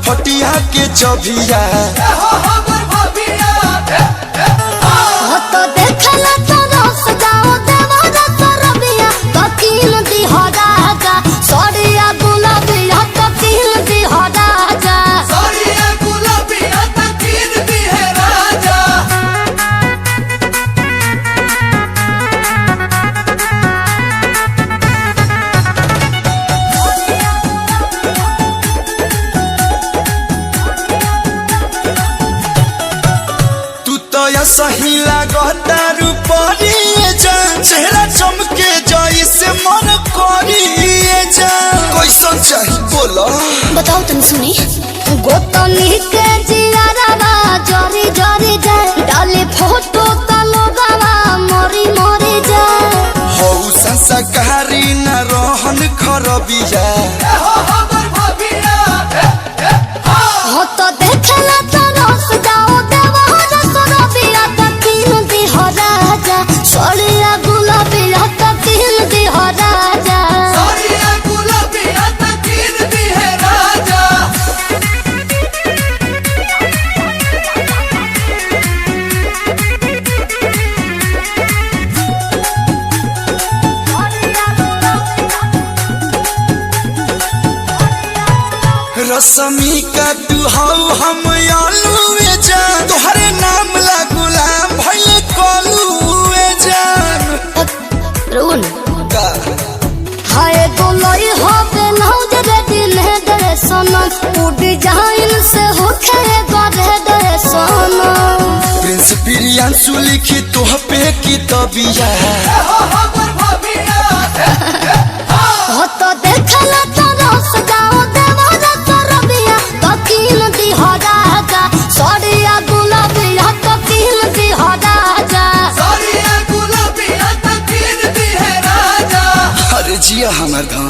फटफटिया के चबिया तो देखला तो रस जाओ देवारा तरबिया तो कीन दी हो राजा सड़िया गुलाबिया तो कीन दी हो राजा सड़िया गुलाबिया तो कीन दी है राजा। सही लागता रूपरिए जान चेहरा चमके जैसे मन करिए जान कैसन चाहिए बोलो बताओ तुम सुनी गोतनी के जियारा जरी जरी जाए डाले फोटो तो लोगवा मरी मरी जाए हो संस्कारी न रहन खरबिया हो तो देखला तो रस जाओ देवारा सरबिया तो कीन दी हो राजा सड़िया गुलाबिया तो कीन दी हो राजा सड़िया गुलाबिया तो कीन दी है राजा। रसमी का तू हाउ हम आलूए जान तोहरे नाम ला गुलाम भइले कलूए जान रुन का हाय गोलई होबे नौज रे दिल है दे सनम उ डिजाइन से होखे गरे दे सनम प्रिंस प्रियांशु लिखी तोह पे किताबिया हो तो देखला तो रस जाओ देवारा तरबिया तो कीन दी हो राजा सड़िया गुलाबिया तो कीन दी हो राजा सड़िया गुलाबिया तो कीन दी है राजा। अरे जिया हमर धाम।